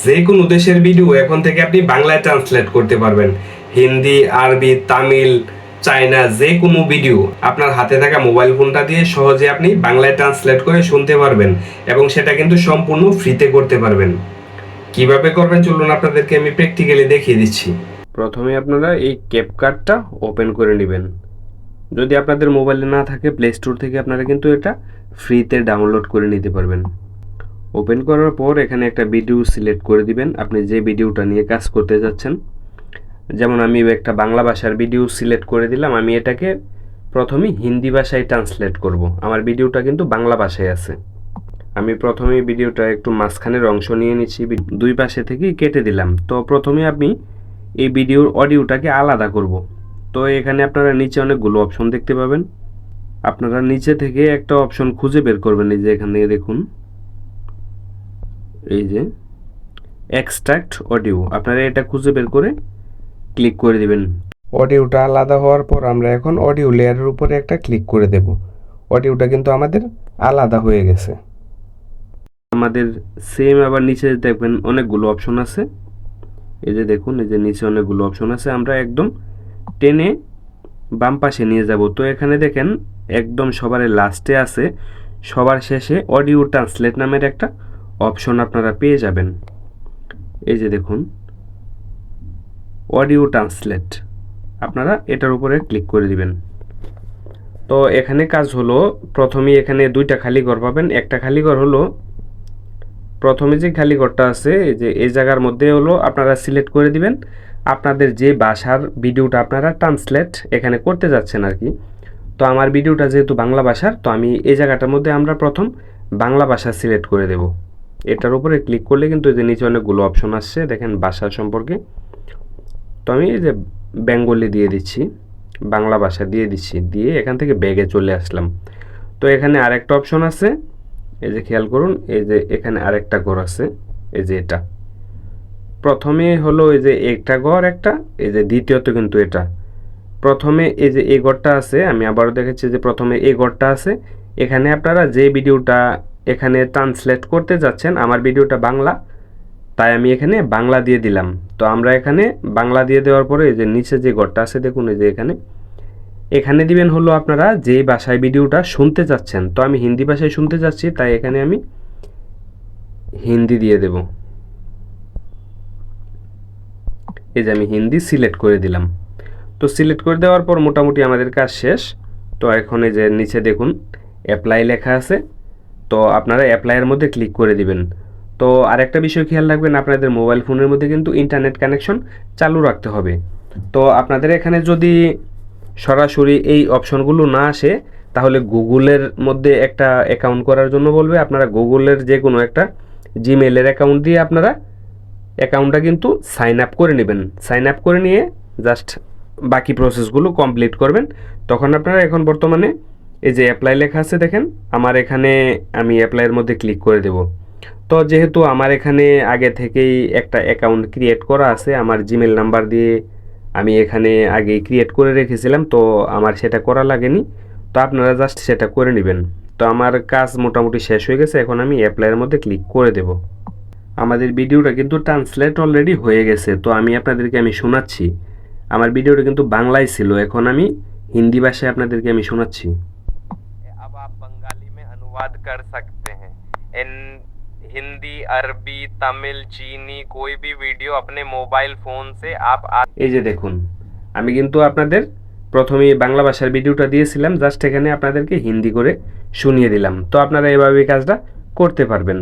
যে কোনো দেশের ভিডিও এখন থেকে আপনি বাংলায় ট্রান্সলেট করতে পারবেন। হিন্দি, আরবি, তামিল, চায়না, যে কোনো ভিডিও আপনার হাতে থাকা মোবাইল ফোনটা দিয়ে সহজে আপনি বাংলায় ট্রান্সলেট করে শুনতে পারবেন এবং সেটা কিন্তু সম্পূর্ণ ফ্রিতে করতে পারবেন। কিভাবে করবেন চলুন আপনাদেরকে আমি প্র্যাকটিক্যালি দেখিয়ে দিচ্ছি। প্রথমে আপনারা এই ক্যাপকাটটা ওপেন করে নেবেন। যদি আপনাদের মোবাইলে না থাকে প্লে স্টোর থেকে আপনারা কিন্তু এটা ফ্রিতে ডাউনলোড করে নিতে পারবেন। ওপেন করার পর এখানে একটা ভিডিও সিলেক্ট করে দিবেন, আপনি যে ভিডিওটা নিয়ে কাজ করতে যাচ্ছেন। যেমন আমি একটা বাংলা ভাষার ভিডিও সিলেক্ট করে দিলাম, আমি এটাকে প্রথমে হিন্দি ভাষায় ট্রান্সলেট করব। আমার ভিডিওটা কিন্তু বাংলা ভাষায় আছে। আমি প্রথমে ভিডিওটা একটু মাঝখানের অংশ নিয়ে নিচ্ছি, দুই পাশে থেকেই কেটে দিলাম। তো প্রথমে আমি এই ভিডিওর অডিওটাকে আলাদা করব। তো এখানে আপনারা নিচে অনেকগুলো অপশন দেখতে পাবেন। আপনারা নিচে থেকে একটা অপশন খুঁজে বের করবেন। এই যে এখানে দেখুন, এই যে এক্সট্রাক্ট অডিও, আপনারা এটা খুঁজে বের করে ক্লিক করে দিবেন। অডিওটা আলাদা হওয়ার পর আমরা এখন অডিও লেয়ারের উপরে একটা ক্লিক করে দেব। অডিওটা কিন্তু আমাদের আলাদা হয়ে গেছে। আমাদের সেম আবার নিচে দেখবেন অনেকগুলো অপশন আছে। এই যে দেখুন, এই যে নিচে অনেকগুলো অপশন আছে, আমরা একদম টেনে বাম পাশে নিয়ে যাব। তো এখানে দেখেন একদম সবার লাস্টে আছে, সবার শেষে অডিও ট্রান্সলেট নামের একটা অপশন আপনারা পেয়ে যাবেন। এই যে দেখুন অডিও ট্রান্সলেট, আপনারা এটার উপরে ক্লিক করে দিবেন। তো এখানে কাজ হলো, প্রথমে এখানে দুইটা খালি ঘর পাবেন। একটা খালি ঘর হলো প্রথমে যে খালি ঘরটা আছে, এই যে এই জায়গার মধ্যে হলো আপনারা সিলেক্ট করে দিবেন আপনাদের যে ভাষার ভিডিওটা আপনারা ট্রান্সলেট এখানে করতে যাচ্ছেন আর কি। তো আমার ভিডিওটা যেহেতু বাংলা ভাষার, তো আমি এই জায়গাটার মধ্যে আমরা প্রথম বাংলা ভাষা সিলেক্ট করে দেব। এটার উপরে ক্লিক করলে কিন্তু এই যে নিচে অনেকগুলো অপশন আসছে, দেখেন ভাষা সম্পর্কে। তো আমি এই যে বেঙ্গলি দিয়ে দিচ্ছি, বাংলা ভাষা দিয়ে দিচ্ছি, দিয়ে এখান থেকে ব্যাগে চলে আসলাম। তো এখানে আরেকটা অপশন আছে, এই যে খেয়াল করুন, এই যে এখানে আরেকটা ঘর আছে, এই যে এটা প্রথমে হলো এই যে একটা ঘর একটা, এই যে দ্বিতীয়ত কিন্তু এটা প্রথমে এই যে এই ঘরটা আছে। আমি আবারও দেখাচ্ছি যে প্রথমে এই ঘরটা আছে। এখানে আপনারা যে ভিডিওটা এখানে ট্রান্সলেট করতে যাচ্ছেন, আমার ভিডিওটা বাংলা, তাই আমি এখানে বাংলা দিয়ে দিলাম। তো আমরা এখানে বাংলা দিয়ে দেওয়ার পরে এই যে নিচে যে ঘরটা আছে দেখুন, এই যে এখানে দিবেন হলো আপনারা যে ভাষায় ভিডিওটা শুনতে যাচ্ছেন। তো আমি হিন্দি ভাষায় শুনতে যাচ্ছি, তাই এখানে আমি হিন্দি দিয়ে দেব। এই যে আমি হিন্দি সিলেক্ট করে দিলাম। তো সিলেক্ট করে দেওয়ার পর মোটামুটি আমাদের কাজ শেষ। তো এখন এই যে নিচে দেখুন অ্যাপ্লাই লেখা আছে, তো আপনারা অ্যাপ্লাইয়ের মধ্যে ক্লিক করে দিবেন। তো আরেকটা বিষয় খেয়াল রাখবেন, আপনাদের মোবাইল ফোনের মধ্যে কিন্তু ইন্টারনেট কানেকশন চালু রাখতে হবে। তো আপনাদের এখানে যদি সরাসরি এই অপশনগুলো না আসে, তাহলে গুগলের মধ্যে একটা অ্যাকাউন্ট করার জন্য বলবে। আপনারা গুগলের যে কোনো একটা জিমেলের অ্যাকাউন্ট দিয়ে আপনারা অ্যাকাউন্টটা কিন্তু সাইন আপ করে নেবেন। সাইন আপ করে নিয়ে জাস্ট বাকি প্রসেসগুলো কমপ্লিট করবেন। তখন আপনারা এখন বর্তমানে এই যে অ্যাপ্লাই লেখা আছে দেখেন, আমার এখানে আমি অ্যাপ্লাইয়ের মধ্যে ক্লিক করে দেব। তো যেহেতু আমার এখানে আগে থেকেই একটা অ্যাকাউন্ট ক্রিয়েট করা আছে, আমার জিমেল নাম্বার দিয়ে আমি এখানে আগেই ক্রিয়েট করে রেখেছিলাম, তো আমার সেটা করা লাগেনি। তো আপনারা জাস্ট সেটা করে নেবেন। তো আমার কাজ মোটামুটি শেষ হয়ে গেছে, এখন আমি অ্যাপ্লাইয়ের মধ্যে ক্লিক করে দেব। আমাদের ভিডিওটা কিন্তু ট্রান্সলেট অলরেডি হয়ে গেছে। তো আমি আপনাদেরকে শোনাচ্ছি, আমার ভিডিওটা কিন্তু বাংলায় ছিল, এখন আমি হিন্দি ভাষায় আপনাদেরকে শোনাচ্ছি। अब आप बंगाली में अनुवाद कर सकते हैं। इन हिंदी, अरबी, तमिल, चीनी कोई भी वीडियो अपने मोबाइल फोन से आप এই যে দেখুন, আমি কিন্তু আপনাদের প্রথমে বাংলা ভাষার ভিডিওটা দিয়েছিলাম, জাস্ট এখানে আপনাদেরকে হিন্দি করে শুনিয়ে দিলাম। তো আপনারা এভাবে কাজটা করতে পারবেন।